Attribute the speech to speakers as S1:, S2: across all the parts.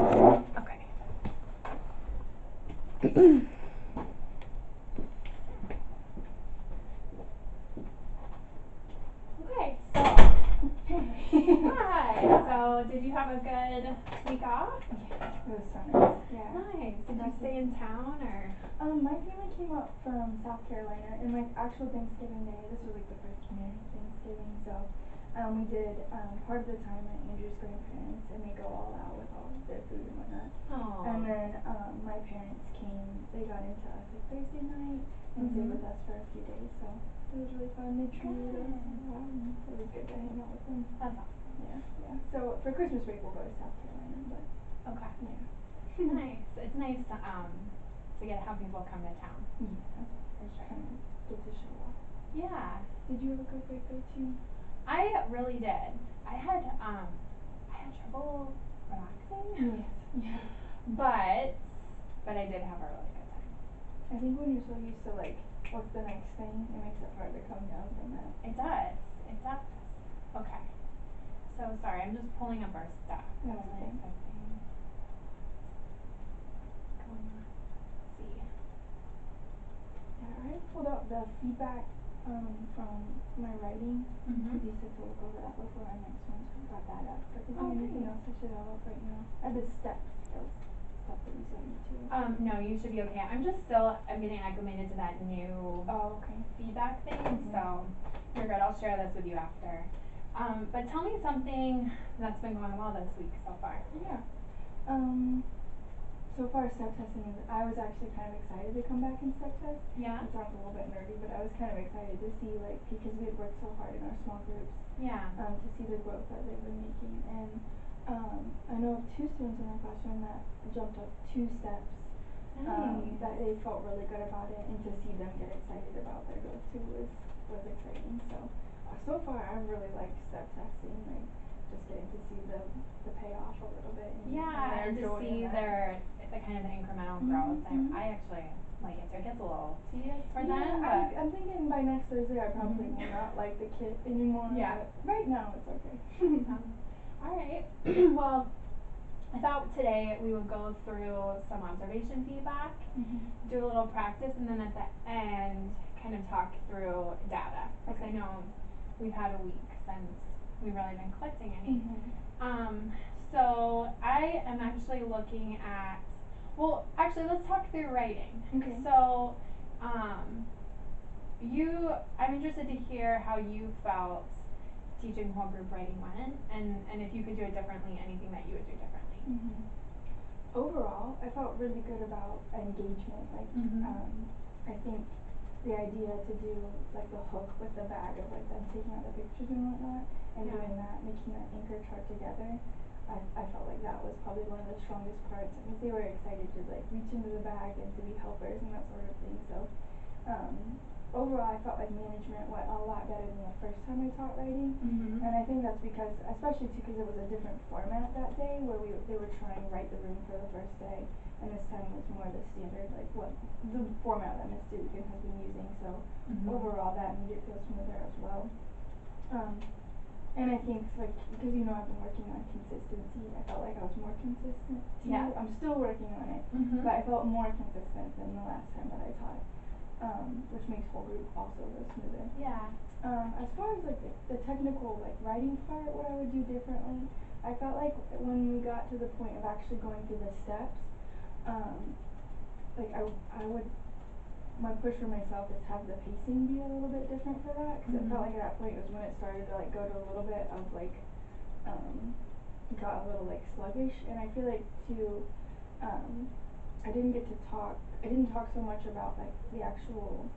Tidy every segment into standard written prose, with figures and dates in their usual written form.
S1: Okay. Okay, so hi. So did you have a good week off?
S2: Yeah, it was so nice. Yeah.
S1: Nice. Did you stay in town or?
S2: My family came up from South Carolina and like actual Thanksgiving Day. This was like the first community Thanksgiving, so we did part of the time at Andrew's grandparents and they go all out with all their food and whatnot.
S1: Oh.
S2: And then my parents came. They got into us like Thursday night and stayed with us for a few days. So it was really fun. They treated us and it was good to hang out with them.
S1: That's awesome.
S2: Yeah. So for Christmas break we'll go to South Carolina, but
S1: okay.
S2: Yeah.
S1: Nice. It's nice to get have people come to town.
S2: Yeah.
S1: For sure.
S2: Kind of get to show off.
S1: Yeah.
S2: Did you have a good break though too?
S1: I really did. I had trouble relaxing.
S2: Yes.
S1: But I did have a really good time.
S2: I think when you're so used to like what's the next thing, it makes it hard to come down from that.
S1: It does. It does. Okay. So sorry, I'm just pulling up our stuff.
S2: No, it's okay.
S1: Going on. Let's see.
S2: Yeah, I pulled out the feedback from my writing.
S1: Mhm.
S2: You said to look over that before our next one, so I got that up. But is there
S1: Oh,
S2: anything
S1: nice.
S2: else I should have up right now? The steps of stuff that you sent me too.
S1: No, you should be okay. I'm getting acclimated to that new
S2: Oh, okay.
S1: feedback thing, so you're good. I'll share this with you after. But tell me something that's been going well this week so far.
S2: Yeah. So far step testing I was actually kind of excited to come back and step test.
S1: Yeah.
S2: It sounds a little bit nerdy, but I was kind of excited to see like because we had worked so hard in our small groups.
S1: Yeah.
S2: To see the growth that they've been making and I know of 2 students in our classroom that jumped up 2 steps.
S1: Nice.
S2: That they felt really good about it and to see them get excited about their growth too was exciting. So far I've really liked step testing, like just getting to see the payoff a little bit
S1: and to see the kind of the incremental growth. I actually like it. So it gets a little tedious for them, but
S2: I'm thinking by next Thursday I probably will not like the kit anymore.
S1: Yeah.
S2: But right now it's okay.
S1: All right. Well, I thought today we would go through some observation feedback, do a little practice, and then at the end kind of talk through data. Because I know we've had a week since we've really been collecting any. So I am actually looking at, well, actually let's talk through writing.
S2: Okay.
S1: So, I'm interested to hear how you felt teaching whole group writing went, and if you could do it differently, anything that you would do differently.
S2: Overall, I felt really good about engagement. Like, I think the idea to do like the hook with the bag of like them taking out the pictures and whatnot, and doing that, making that anchor chart together. I felt like that was probably one of the strongest parts. I think they were excited to like reach into the bag and to be helpers and that sort of thing. So, overall, I felt like management went a lot better than the first time I taught writing. And I think that's because, especially too, because it was a different format that day where they were trying to write the room for the first day, and this time was more the standard, like what the format that Miss Dugan has been using. So overall, that made it feel smoother as well. And I think like because I've been working on consistency, I felt like I was more consistent too.
S1: Yeah.
S2: I'm still working on it, but I felt more consistent than the last time that I taught. Which makes whole group also go smoother.
S1: Yeah.
S2: As far as like the technical like writing part, what I would do differently, I felt like when we got to the point of actually going through the steps, like I would, my push for myself is have the pacing be a little bit different for that, because it felt like at that point was when it started to like go to a little bit of like, got a little like sluggish, and I feel like too, I didn't talk so much about like the actual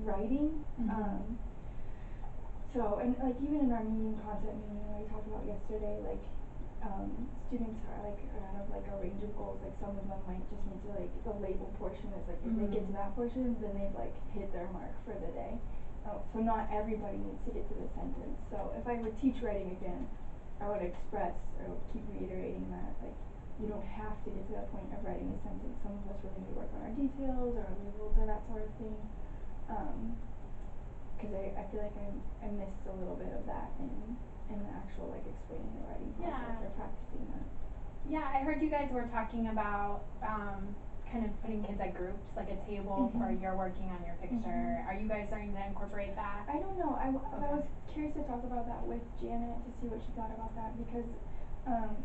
S2: writing. So, and like even in our content meeting we talked about yesterday, like students are like kind of like a range of goals. Like some of them might just need to like the label portion is like if they get to that portion, then they've like hit their mark for the day. So not everybody needs to get to the sentence. So if I would teach writing again, I would express or keep reiterating that like you don't have to get to that point of writing a sentence. Some of us really need to work on our details or our labels or that sort of thing. Because I feel like I missed a little bit of that in the actual like explaining the writing process or practicing that.
S1: Yeah, I heard you guys were talking about kind of putting kids at groups, like a table for you're working on your picture. Are you guys starting to incorporate that?
S2: I don't know. I
S1: Okay.
S2: was curious to talk about that with Janet to see what she thought about that because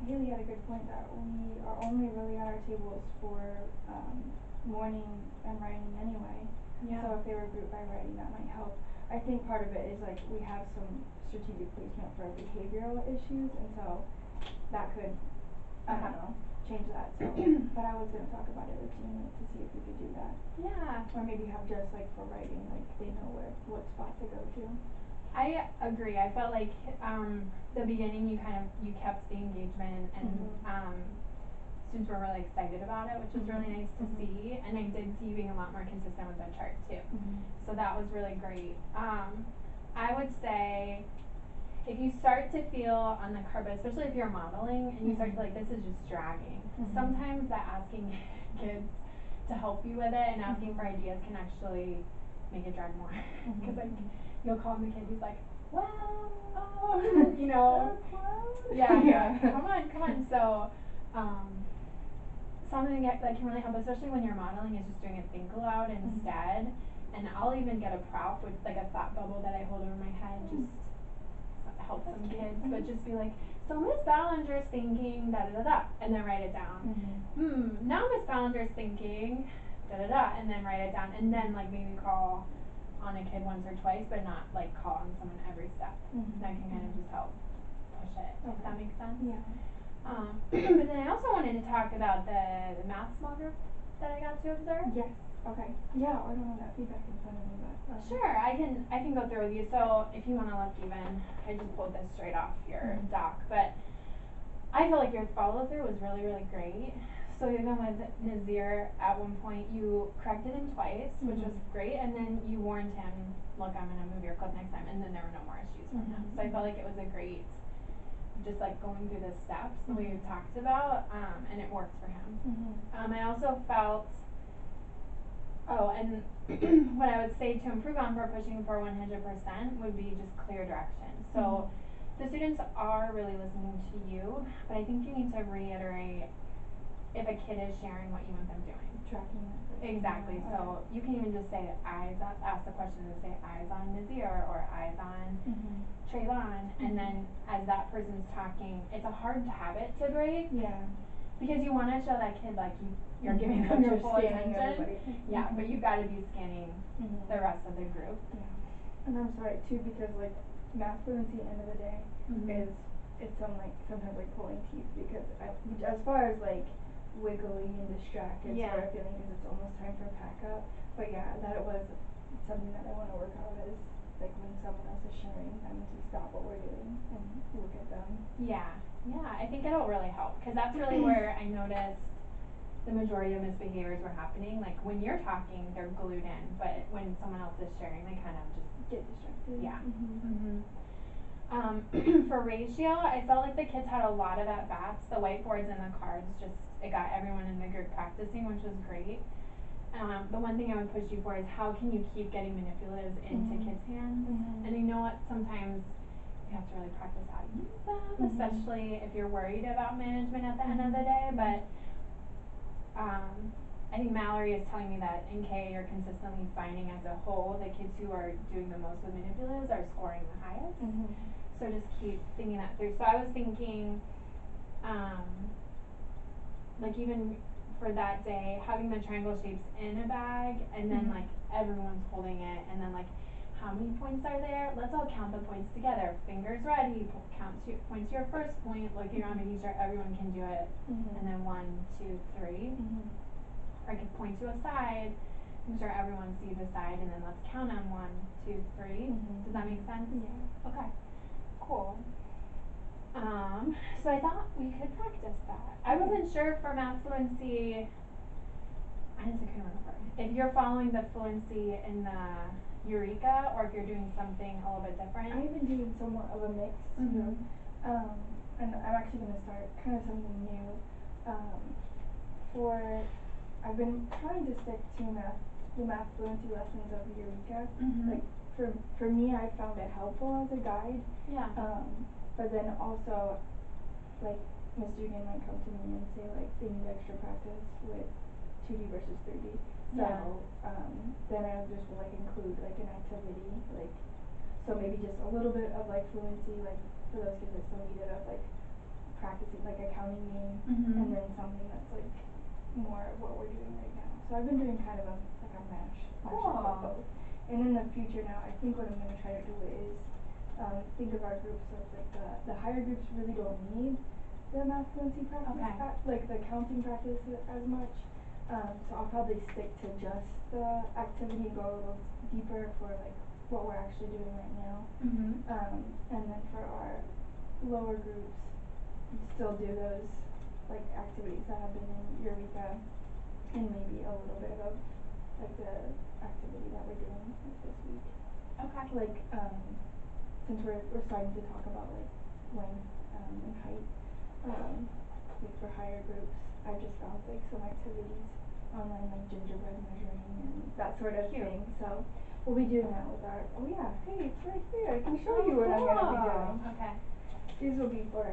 S2: Haley had a good point that we are only really at our tables for morning and writing anyway.
S1: Yeah.
S2: So if they were grouped by writing, that might help. I think part of it is like we have some strategic placement for behavioral issues, and so that could, I don't know, change that. So, but I was gonna talk about it with Janet to see if we could do that.
S1: Yeah.
S2: Or maybe have just like for writing, like they know what spot to go to.
S1: I agree. I felt like the beginning you kept the engagement and students were really excited about it, which was really nice to see. And I did see you being a lot more consistent with the chart too. So that was really great. I would say if you start to feel on the carpet, especially if you're modeling and you start to like this is just dragging. Sometimes that asking kids to help you with it and asking for ideas can actually make it drag more. Because like you'll call the kid who's like, well, you know, yeah, come on. So, something that can really help, especially when you're modeling, is just doing a think aloud instead. And I'll even get a prop with like a thought bubble that I hold over my head, just help some kids, but just be like, so Miss Ballinger's thinking da da da da, and then write it down. Now Miss Ballinger's thinking da da da, and then write it down, and then like maybe call on a kid once or twice, but not like call on someone every step. That can kind of just help push it. If that makes sense.
S2: Yeah.
S1: But then I also wanted to talk about the math small group that I got to observe.
S2: Yes. Okay. Yeah, I don't have that feedback in front of me, but
S1: Sure, I can go through with you. So if you want to look even, I just pulled this straight off your doc, but I feel like your follow through was really, really great. So even with Nazir, at one point you corrected him twice, which was great, and then you warned him, look, I'm gonna move your clip next time, and then there were no more issues from him. So I felt like it was a great, just like going through the steps the way you talked about, and it worked for him. I also felt, and what I would say to improve on for pushing for 100% would be just clear direction. So the students are really listening to you, but I think you need to reiterate if a kid is sharing what you want them doing.
S2: Tracking it.
S1: Exactly. So you can even just say ask the question and say eyes on Nazir or eyes on Trayvon, and then as that person's talking, it's a hard habit to break.
S2: Yeah.
S1: Because you want to show that kid like you're giving them your full attention. Yeah, but you've got to be scanning the rest of the group.
S2: Yeah. And I'm sorry too, because like math fluency at the end of the day is sometimes like pulling teeth, because as far as like wiggly and distracted sort of feeling, because it's almost time for pack up. But yeah, that was something that I want to work on, is like when someone else is sharing, having to stop what we're doing and look at them.
S1: Yeah, I think it'll really help, because that's really where I noticed the majority of misbehaviors were happening. Like when you're talking, they're glued in, but when someone else is sharing, they kind of just
S2: get distracted.
S1: Yeah. For ratio, I felt like the kids had a lot of at-bats. The whiteboards and the cards it got everyone in the group practicing, which was great. The one thing I would push you for is how can you keep getting manipulatives into kids' hands? And I know sometimes you have to really practice how to use them, especially if you're worried about management at the end of the day, but I think Mallory is telling me that in K you're consistently finding as a whole the kids who are doing the most with manipulatives are scoring the highest. So just keep thinking that through. So I was thinking, like even for that day, having the triangle shapes in a bag and then like everyone's holding it, and then like how many points are there? Let's all count the points together. Fingers ready. Points to your first point, looking around, making sure everyone can do it. And then 1, 2, 3. Or I could point to a side, making sure everyone sees a side, and then let's count on 1, 2, 3. Does that make sense?
S2: Yeah.
S1: Okay. Cool. So I thought we could practice that. I wasn't sure for math fluency. I honestly couldn't remember if you're following the fluency in the Eureka, or if you're doing something a little bit different.
S2: I've been doing somewhat of a mix too. And I'm actually going to start kind of something new. I've been trying to stick to the math fluency lessons of Eureka. Like for me, I found it helpful as a guide.
S1: Yeah.
S2: But then also, like Miss Dugan might come to me and say like they need extra practice with 2D versus 3D. So then I just will like include like an activity, like so maybe just a little bit of like fluency, like for those kids that still need it, of like practicing like a counting game, and then something that's like more of what we're doing right now. So I've been doing kind of a like a mash of both. And in the future now, I think what I'm gonna try to do is think of our groups so it's like the higher groups really don't need the math fluency practice, like the counting practice as much. So I'll probably stick to just the activity and go a little deeper for like what we're actually doing right now. And then for our lower groups, still do those like activities that have been in Eureka, and maybe a little bit of like the activity that we're doing like this week. Like since we're starting to talk about like length and height, like for higher groups, I just found like some activities online, like gingerbread measuring and that sort of thing. So we'll be doing that with our hey, it's right there. I can show you what I'm gonna be doing. These will be for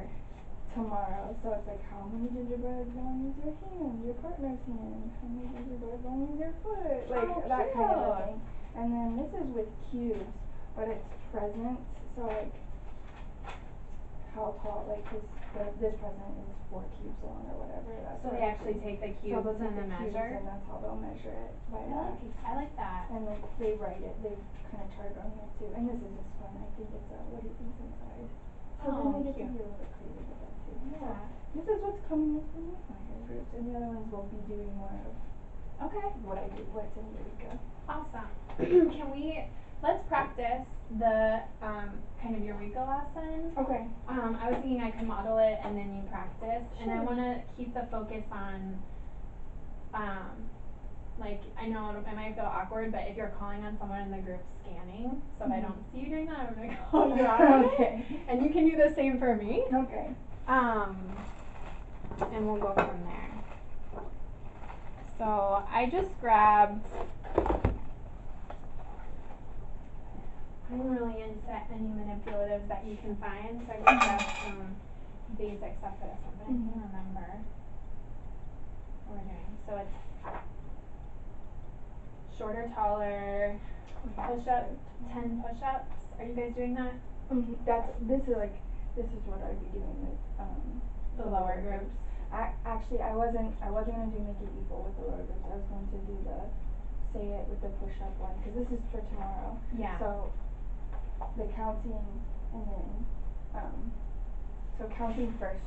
S2: tomorrow. So it's like how many gingerbread long is your hand, your partner's hand, how many gingerbread long is your foot, like that kind of a thing. And then this is with cubes, but it's presents. So like how tall, like this present is 4 cubes long or whatever.
S1: So they actually take the cubes and the measure?
S2: And that's how they'll measure it by that.
S1: I like that.
S2: And like they write it, they kind of chart on here too. And this is just fun. I think it's what do you think's inside? So then they get to be a little bit creative with that too. Yeah. So this is what's coming up from my higher groups, and the other ones will be doing more of what I do, what's in Eureka.
S1: Awesome. Let's practice the kind of Eureka lesson. I was thinking I could model it and then you practice. And I wanna keep the focus on like I know it might feel awkward, but if you're calling on someone in the group scanning, so if I don't see you doing that, I'm gonna call you out. And you can do the same for me. And we'll go from there. So I just grabbed, I'm really into any manipulatives that you can find, so I just grabbed some basic stuff for this one, but I can remember what we're doing. So it's shorter, taller, push-up, 10 push-ups. Are you guys doing that?
S2: This is what I'd be doing with
S1: the lower groups.
S2: Actually, I wasn't gonna do make it equal with the lower groups. I was going to do the say it with the push-up one, because this is for tomorrow. So the counting and then so counting first.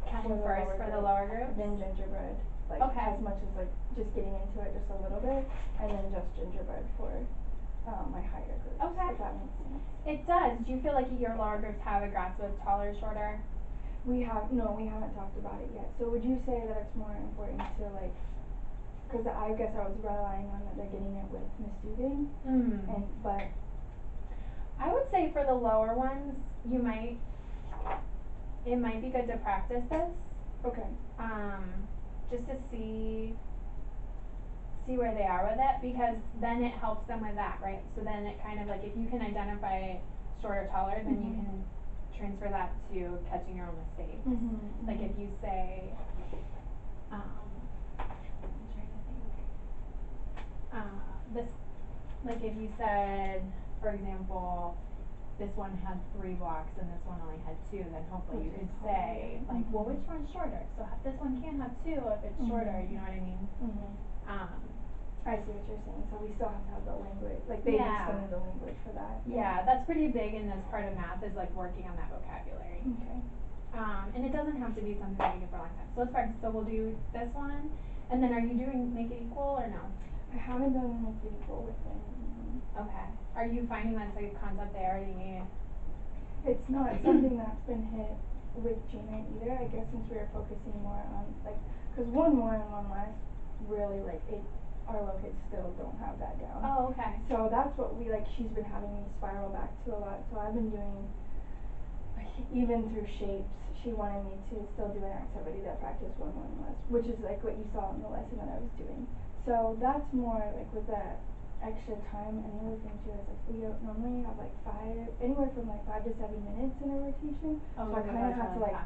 S1: For the lower group.
S2: Then gingerbread, like as much as like just getting into it just a little bit, and then just gingerbread for my higher groups. If that makes sense.
S1: It does. Do you feel like your lower groups have a grasp of taller, shorter?
S2: We haven't talked about it yet. So would you say that it's more important to like, because I guess I was relying on that they're getting it with Miss Dugan, but
S1: I would say for the lower ones, it might be good to practice this. Just to see where they are with it, because then it helps them with that, right? So then it kind of like if you can identify shorter, taller, then you can transfer that to catching your own mistakes. Like if you say, I'm trying to think. Like if you said, for example, this one had 3 blocks and this one only had 2, then hopefully you could say, like, well, which one's shorter? So this one can't have 2 if it's shorter, you know what I mean?
S2: I see what you're saying. So we still have to have the language, like they need some of the language for that.
S1: Yeah, that's pretty big in this part of math, is like working on that vocabulary. And it doesn't have to be something that you do for a long time. So let's practice. So we'll do this one, and then are you doing make it equal or no?
S2: I haven't done make it equal with them.
S1: Are you finding that it's a concept they already?
S2: It's not something that's been hit with Gina either. I guess since we were focusing more on like, because 1 more and 1 less, really like our little kids still don't have that down. So that's what she's been having me spiral back to a lot. So I've been doing, like, even through shapes, she wanted me to still do an activity that practiced 1 more and less, which is like what you saw in the lesson that I was doing. So that's more like with that extra time, and the other thing too is like we normally have like anywhere from like 5 to 7 minutes in a rotation. So I kind of have to like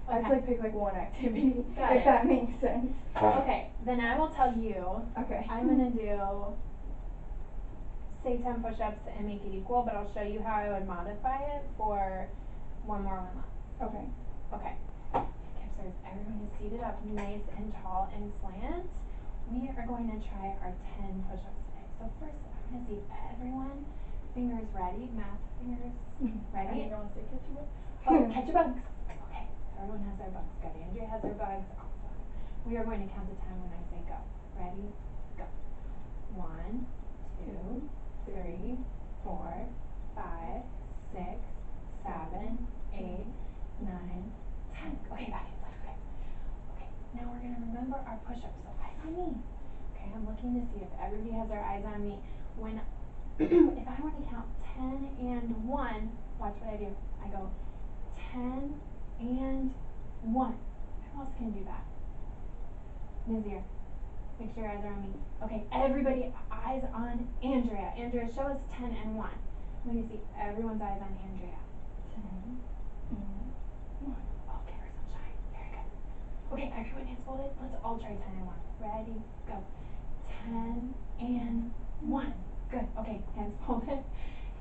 S2: I have to like pick like one activity,
S1: Got
S2: if
S1: it.
S2: that makes sense.
S1: Okay, then I will tell you,
S2: Okay.
S1: I'm gonna do, say 10 push-ups and make it equal, but I'll show you how I would modify it for one more, one less.
S2: Okay.
S1: Okay. Okay, so everyone is seated up nice and tall and slant. We are going to try our 10 push-ups today. So first, I'm gonna see everyone, fingers ready, math fingers ready.
S2: I don't say catch you up.
S1: Oh, catch your bugs. Okay, everyone has their bugs. Good. Andrea has her bugs. Awesome. We are going to count to 10 when I say go. Ready? Go. 1, 2, 3, 4, 5, 6, 7, 8, 9, 10. Okay, that is okay. Okay, now we're gonna remember our push-ups. So eyes on me. Okay, I'm looking to see if everybody has their eyes on me. When if I want to count 10 and 1, watch what I do. I go 10 and 1. Who else can do that? Nazir. Make sure your eyes are on me. Okay, everybody, eyes on Andrea. Andrea, show us 10 and 1. Let me see everyone's eyes on Andrea.
S2: 10 and 1.
S1: Oh, give her some shine. Very good. Okay, everyone hands folded. Let's all try 10 and 1. Ready? Go. 10 and 1. Good. Okay, hands folded.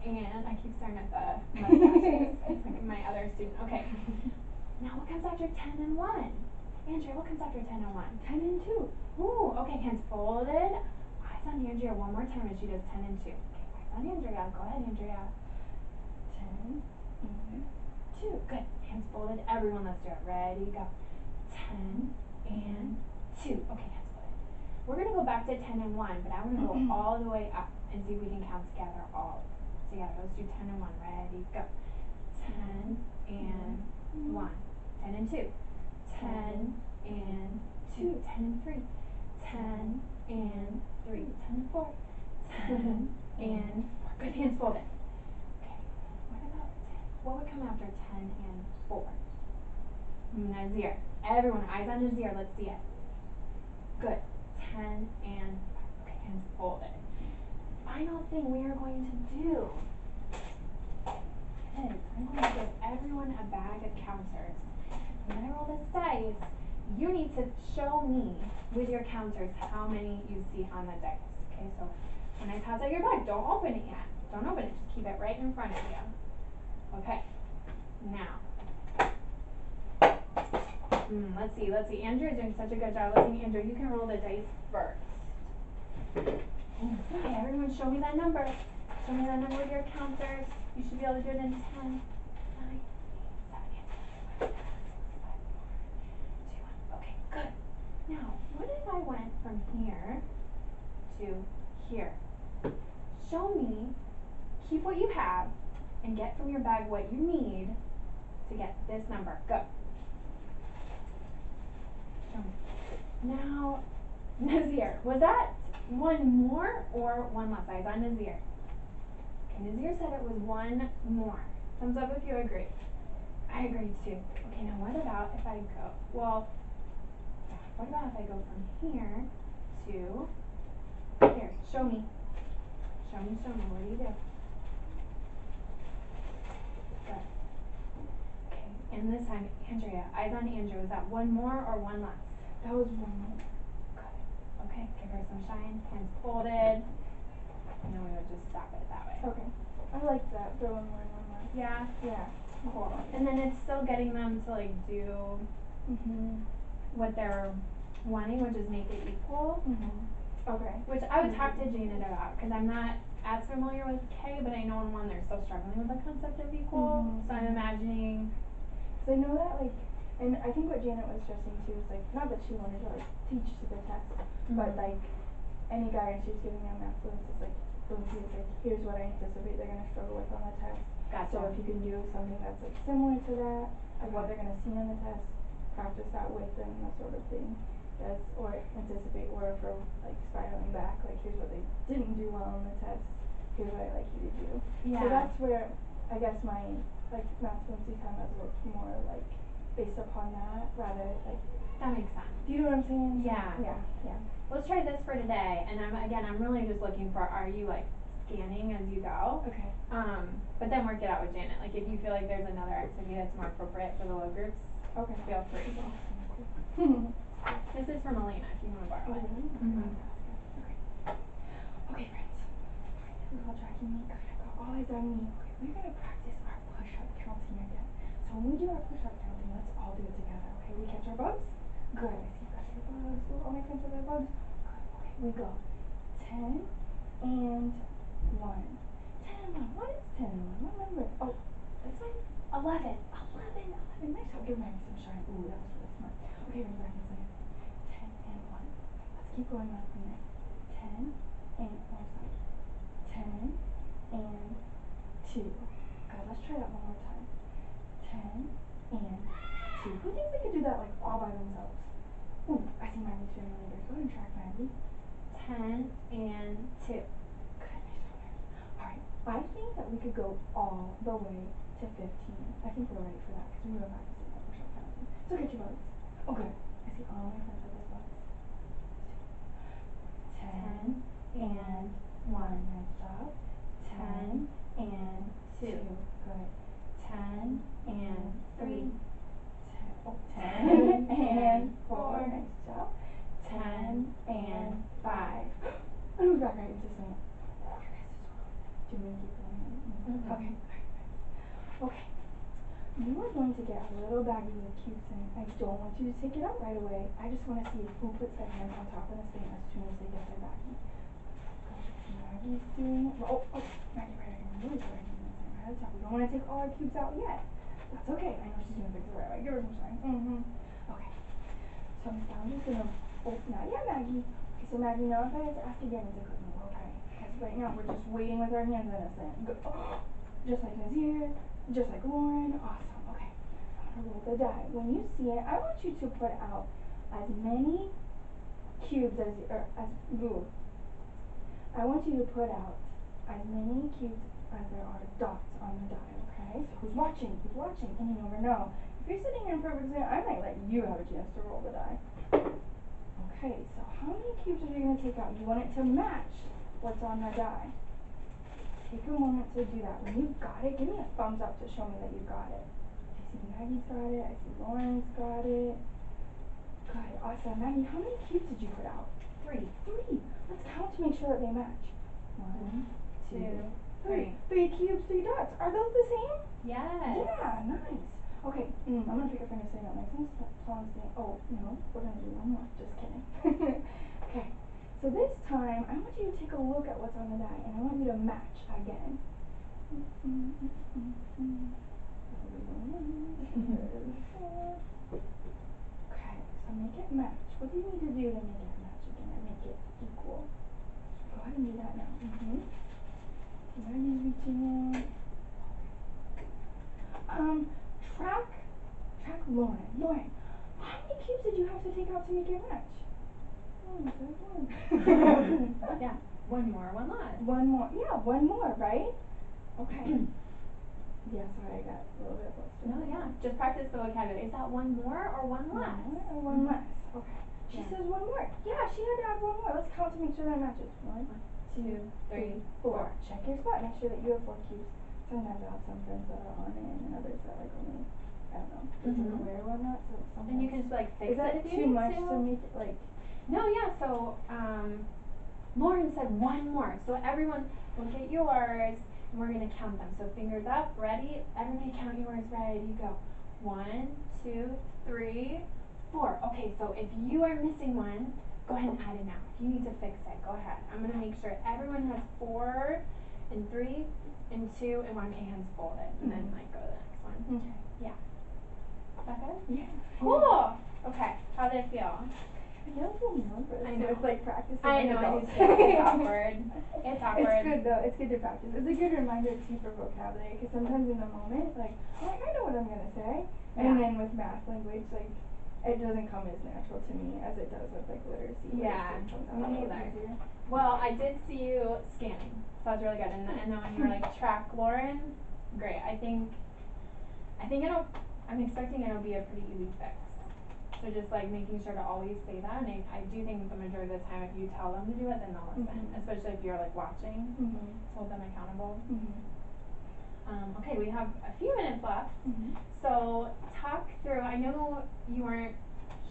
S1: And I keep staring at the mustaches. It's like my other student. Okay. Now what comes after 10 and 1? Andrea, what comes after 10 and 1?
S2: 10 and 2.
S1: Ooh, okay, hands folded. Eyes on Andrea one more time as she does 10 and 2. Okay, eyes on Andrea. Go ahead, Andrea.
S2: 10 and 2.
S1: Good. Hands folded. Everyone, let's do it. Ready, go. 10 and 2. Okay, hands folded. We're going to go back to 10 and 1, but I want to go all the way up and see if we can count together all together. Let's do 10 and 1. Ready, go. 10 and 1. 10 and 2. 10 and 2. 10 and 3. 10 and 3. 10 and 4. 10 and 4. Good, hands folded. Okay, what would come after 10 and 4? Nazir. Everyone, eyes on Nazir, let's see it. Good. 10 and 5. Okay, hands folded. Final thing we are going to do is I'm going to give everyone a bag of counters. When I roll this dice, you need to show me with your counters how many you see on the dice. Okay, so when I toss out your bag, don't open it yet. Don't open it, just keep it right in front of you. Okay, now. Let's see. Andrea's doing such a good job. Let's see, Andrea, you can roll the dice first. Okay, everyone show me that number. Show me that number with your counters. You should be able to do it in 10, 9, 8, 7, 8, 6, 5, 4, 3, 2, 1. Okay, good. Now, what if I went from here to here? Show me, keep what you have, and get from your bag what you need to get this number. Go. Show me. Now, Nazir, was that one more or one less? Eyes on Nazir. Okay, Nazir said it was one more. Thumbs up if you agree. I agree too. Okay, now what about if I go, well, what about if I go from here to here? Show me. Show me, what do you do? Good. Okay, and this time, Andrea, eyes on Andrea, was that one more or one less?
S2: That was one more.
S1: Good. Okay, give her some shine, hands folded, and then we would just stop it that way.
S2: Okay. I like that, the one more and one less.
S1: Yeah?
S2: Yeah.
S1: Cool. And then it's still getting them to like do what they're wanting, which is make it equal.
S2: Okay.
S1: Which I would talk to Janet about, because I'm not as familiar with K, but I know in one they're still struggling with the concept of equal. So I'm imagining.
S2: So I know that like, and I think what Janet was stressing too is like, not that she wanted to like teach to the test, but like any guidance she's giving on math fluency is like, here's what I anticipate they're gonna struggle with on the test.
S1: Gotcha.
S2: So if you can do something that's like similar to that, like what they're gonna see on the test, practice that with them, that sort of thing. That's, or anticipate, or for like spiraling back, like here's what they didn't do well on the test, here's what I'd like you to do.
S1: Yeah.
S2: So that's where I guess my like math fluency kind of looks more like based upon that rather like.
S1: That makes sense.
S2: Do you know what I'm saying?
S1: Yeah.
S2: Yeah.
S1: Let's try this for today, and I'm really just looking for, are you like scanning as you go?
S2: Okay.
S1: But then work it out with Janet. Like if you feel like there's another activity that's more appropriate for the low groups,
S2: Okay.
S1: feel free. This is from Elena if you want to borrow it.
S2: Okay. Okay, friends. We're all tracking me. Good. I got all eyes on me. Okay, we're gonna practice our push-up counting again. So when we do our push-up counting, let's all do it together. Okay, we catch our bugs. Good. I see you got your bugs. Ooh, all my friends have their bugs. Good. Okay, we go. 10 and 1. 10 and 1. What is 10 and 1? What number? Oh, this one? 11. 11. Nice. I'll give Maggie some shine. Ooh, that was really smart. Okay, bring it back in a second. 10 and 1. Let's keep going on from there. 10 and 1 side. 10 and 2. Good. Let's try that one more time. 10 and 2. Who thinks they could do that like all by themselves? Ooh, I see Maggie's feeling really good. Go ahead and track Maggie.
S1: 10 and 2.
S2: Good. Alright, I think that we could go all the way to 15. I think we're ready for that because we were practicing that push-up counting. So get your bugs. Oh, good. I see all my friends have those bugs. 10 and 1. Nice job. 10 and 2. Good. 10 and 3. 10 and 4. Nice job. 10 and 5. And who's back right into saying, oh, you guys are so good. Do you want me to keep going? Okay. Okay. You are going to get a little baggie with cubes in it. I don't want you to take it out right away. I just want to see who puts their hands on top of this thing as soon as they get their baggie. Maggie's doing it. Oh, Maggie, right here. Really good. Right at the top. We don't want to take all our cubes out yet. That's okay. I know she's doing things the right way. Give her some shine. Okay. So Miss Bounty's gonna. Oh, not yet, Maggie. Okay, so Maggie, now if I have to ask again, it's a good no. Okay. Because right now we're just waiting with our hands in this thing. Good. Oh, just like Nazir. Just like Lauren. Awesome. Okay. I'm gonna roll the die. When you see it, I want you to put out as many cubes as I want you to put out as many cubes as there are dots on the die, okay? So who's watching? Who's watching? And you never know. If you're sitting here in perfect zen, I might let you have a chance to roll the die. Okay, so how many cubes are you going to take out? You want it to match what's on the die. Take a moment to do that. When you've got it, give me a thumbs up to show me that you got it. I see Maggie's got it. I see Lauren's got it. Good, awesome. Maggie, how many cubes did you put out?
S1: 3.
S2: 3. Let's count to make sure that they match. 1, 2, 3. 3 cubes, 3 dots. Are those the same?
S1: Yes.
S2: Yeah, nice. Okay, I'm gonna pick a finger so you don't make sense. So I'm saying, oh, no, we're gonna do one more. Just kidding. Okay, so this time, I want you to take a look at what's on the die, and I want you to match again. Okay, so make it match. What do you need to do to make it match again and make it equal? Go ahead and do that now. Maggie's reaching in. Track Lauren. Lauren, how many cubes did you have to take out to make it match? One.
S1: Yeah, one more, one less.
S2: One more. Yeah, one more, right? Okay. Yeah, sorry, I got a little bit flustered.
S1: No, yeah, just practice the vocabulary. Is that one more or one less?
S2: One more or one less? Okay. She says one more. Yeah, she had to add one more. Let's count to make sure that matches. 1, 2, 3, 4. Check your spot. Make sure that you have 4 cubes. Sometimes I have some friends that are on it and others that like only, I don't know, physical wear or whatnot. So sometimes.
S1: And you can just like fix it.
S2: Is that
S1: if you
S2: too
S1: need
S2: much
S1: to
S2: make it like?
S1: No, yeah, so Lauren said one more. So everyone look at yours and we're gonna count them. So fingers up, ready? Everybody count yours, ready, go. 1, 2, 3, 4. Okay, so if you are missing one, go ahead and add it now. If you need to fix it, go ahead. I'm gonna make sure everyone has 4 and 3 and 2 and 1. Okay, hands folded. And then like go to the next one.
S2: Okay.
S1: Yeah. Is that good?
S2: Yeah.
S1: Cool. Okay. How did it feel?
S2: I feel a little nervous.
S1: I know.
S2: It's like practicing.
S1: I know, I do too. It's awkward. It's awkward.
S2: It's good though. It's good to practice. It's a good reminder too for vocabulary because sometimes in the moment, like, I'm like, I know what I'm gonna say, and then with math language, like, it doesn't come as natural to me as it does with like literacy.
S1: Yeah,
S2: me
S1: neither. Well, I did see you scanning, so that was really good. And then when you were like track Lauren, great. I think I'm expecting it'll be a pretty easy fix. So just like making sure to always say that, and I do think the majority of the time if you tell them to do it, then they'll listen. Especially if you're like watching, hold them accountable. Okay, we have a few minutes left.
S2: Mhm.
S1: So talk through, I know you weren't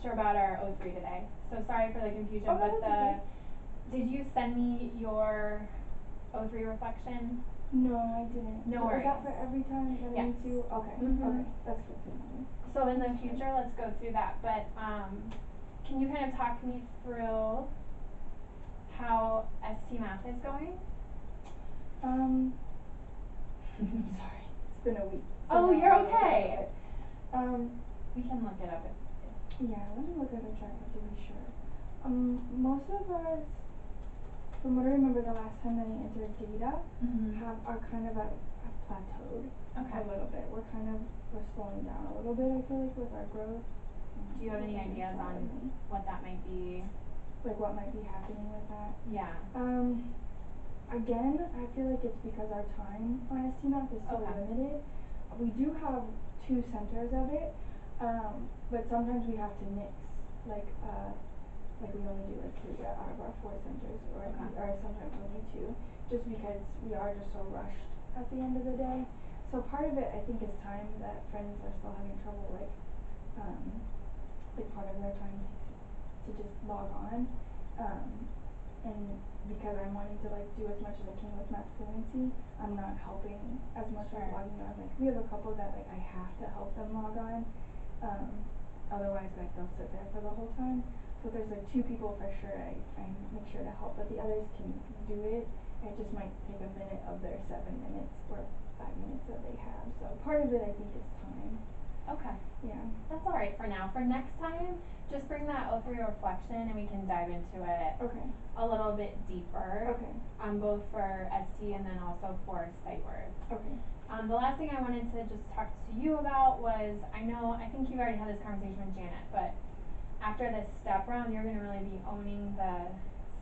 S1: sure about our O3 today, so sorry for the confusion,
S2: Oh,
S1: but
S2: that's okay.
S1: did you send me your O3 reflection?
S2: No, I didn't.
S1: No
S2: So
S1: worries.
S2: is that for every time that I
S1: Yes.
S2: need to? Okay.
S1: Mhm.
S2: Okay. That's good to know.
S1: So in the future, let's go through that, but can you kind of talk me through how ST Math is going?
S2: Sorry, it's been a week. So
S1: Oh,
S2: now
S1: you're
S2: I'm looking
S1: okay.
S2: at it.
S1: We can look it up if
S2: Yeah, let me look at the tracker to be sure. Most of us, from what I remember the last time that I entered data,
S1: Mhm.
S2: are kind of at plateaued
S1: Okay.
S2: a little bit. We're slowing down a little bit, I feel like, with our growth.
S1: Do you have any ideas on what that might be?
S2: Like what might be happening with that?
S1: Yeah.
S2: Again, I feel like it's because our time on STMath is so
S1: Okay.
S2: limited. We do have 2 centers of it, but sometimes we have to mix, like we only do like 3 out of our 4 centers, or
S1: Okay.
S2: or sometimes only 2, just because we are just so rushed at the end of the day. So part of it, I think, is time that friends are still having trouble, like part of their time to just log on, and because I'm wanting to like do as much as I can with Math Fluency, I'm not helping as much with
S1: Sure.
S2: logging on. Like we have a couple that like I have to help them log on, otherwise like they'll sit there for the whole time. So there's like 2 people for sure I make sure to help, but the others can do it. It just might take a minute of their 7 minutes or 5 minutes that they have. So part of it I think is time.
S1: Okay.
S2: Yeah.
S1: That's all right for now. For next time, just bring that O3 reflection and we can dive into it
S2: Okay.
S1: a little bit deeper.
S2: Okay.
S1: Both for ST and then also for sight words.
S2: Okay.
S1: The last thing I wanted to just talk to you about was, I think you already had this conversation with Janet, but after this step round, you're gonna really be owning the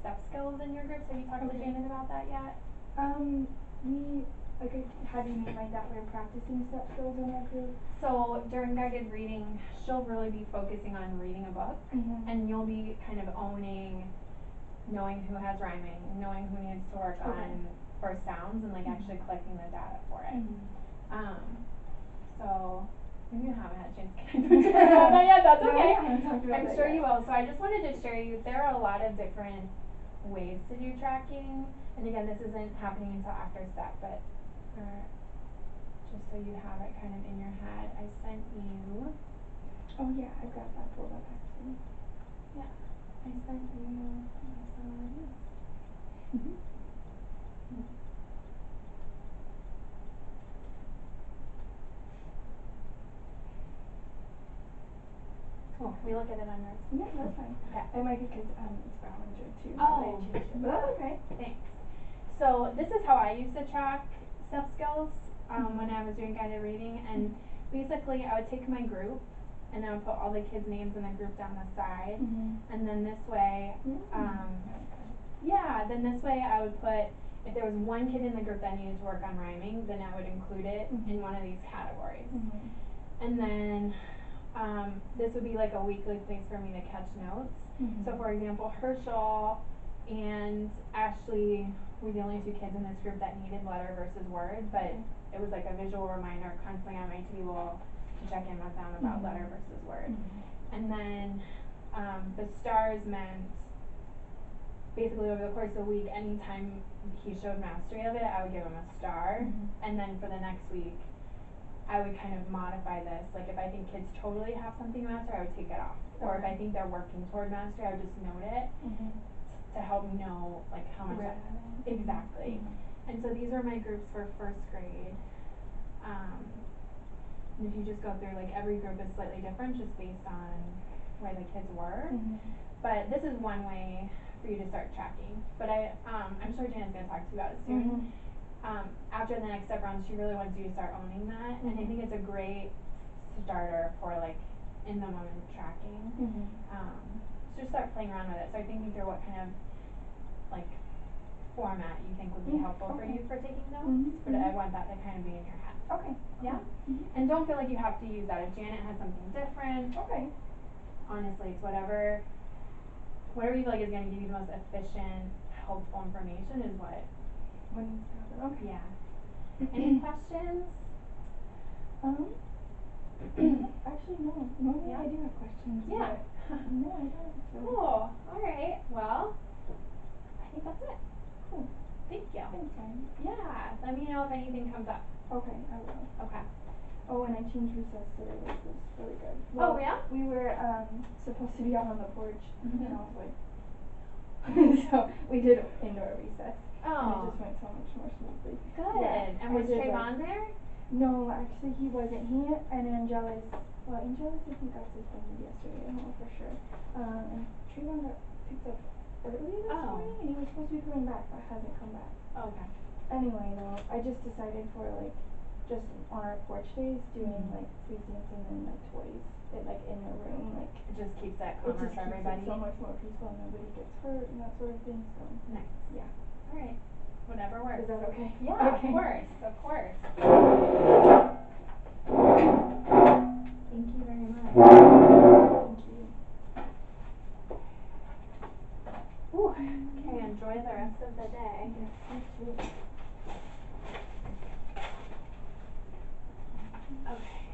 S1: step skills in your groups. Have you talked to
S2: Okay.
S1: Janet about that yet?
S2: How do you mean like that we're practicing step skills in our group?
S1: So during guided reading, she'll really be focusing on reading a book,
S2: Mhm.
S1: and you'll be kind of owning knowing who has rhyming, knowing who needs to work
S2: Okay.
S1: on first sounds, and like actually collecting the data for it. So maybe you haven't had a chance to connect with Janet about that yet, that's
S2: No,
S1: okay.
S2: I haven't talked about
S1: I'm
S2: that
S1: sure
S2: yet.
S1: you will. So I just wanted to share you, there are a lot of different ways to do tracking, and again, this isn't happening until after step, but just so you have it kind of in your head, I sent you,
S2: Oh yeah, I've got that pulled up actually.
S1: yeah, I sent you
S2: Mhm.
S1: Cool, we look at it on yours.
S2: Yeah, that's fine.
S1: Okay.
S2: It might be because it's Ballinger too.
S1: Oh,
S2: They changed it, but that's okay.
S1: Thanks. So this is how I used to track step skills when
S2: Mhm.
S1: I was doing guided reading, and basically I would take my group and I would put all the kids' names in the group down the side,
S2: Mhm.
S1: and then this way, then this way I would put, if there was one kid in the group that needed to work on rhyming, then I would include it in one of these categories.
S2: Mhm.
S1: And then this would be like a weekly place for me to catch notes.
S2: Mhm.
S1: So for example, Herschel and Ashley were the only 2 kids in this group that needed letter versus word, but it was like a visual reminder constantly on my table to check in with them about letter versus word. And then the stars meant basically over the course of the week, anytime he showed mastery of it, I would give him a star. And then for the next week, I would kind of modify this. Like if I think kids totally have something to master, I would take it off. Or if I think they're working toward mastery, I would just note it to help me know like how much exactly. And so these were my groups for first grade. And if you just go through, like every group is slightly different just based on where the kids were. But this is one way for you to start tracking. But I'm sure Janet's gonna talk to you about it soon. After the next step round, she really wants you to start owning that, and I think it's a great starter for like in the moment tracking. So just start playing around with it. Start thinking through what kind of like format you think would be helpful for you for taking notes. But I want that to kind of be in your head.
S2: Okay.
S1: Yeah? And don't feel like you have to use that. If Janet has something different,
S2: Okay.
S1: honestly, it's whatever you feel like is gonna give you the most efficient, helpful information is what.
S2: What needs to happen? Okay.
S1: Yeah. Any questions?
S2: Actually no. Normally
S1: Yeah?
S2: I do have questions.
S1: Yeah.
S2: But no, I don't. So.
S1: Cool. Alright, well, I think that's it.
S2: Cool.
S1: Thank you.
S2: Thanks, Ryan.
S1: Yeah, let me know if anything comes up.
S2: Okay, I will.
S1: Okay.
S2: Oh, and I changed recess today, which was really good.
S1: Oh,
S2: Well,
S1: yeah?
S2: we were supposed to be out on the porch, and
S1: Mhm.
S2: I was like, so we did indoor recess, and it
S1: Oh,
S2: just went so much more smoothly.
S1: good.
S2: Yeah,
S1: And
S2: I
S1: was
S2: did,
S1: Trayvon there?
S2: No, actually he wasn't. He and Angelus, well, Angelus I think got suspended yesterday. I don't know for sure. And Trayvon got picked up early this morning, and he was supposed to be coming back, but hasn't come back.
S1: Okay.
S2: Anyway, though, I just decided for like just on our porch days doing like freeze dancing and like toys, like in the room, like
S1: It just keeps that
S2: it
S1: calmer
S2: just
S1: for
S2: keeps
S1: everybody.
S2: it so much more peaceful and nobody gets hurt and that sort of thing. So
S1: Nice.
S2: yeah,
S1: Alright. Whatever works.
S2: is that okay?
S1: Yeah,
S2: Okay.
S1: of course, of course. Thank you very much.
S2: Thank you.
S1: Whew. Okay, enjoy the rest of the day.
S2: Yes, you too.
S1: Okay.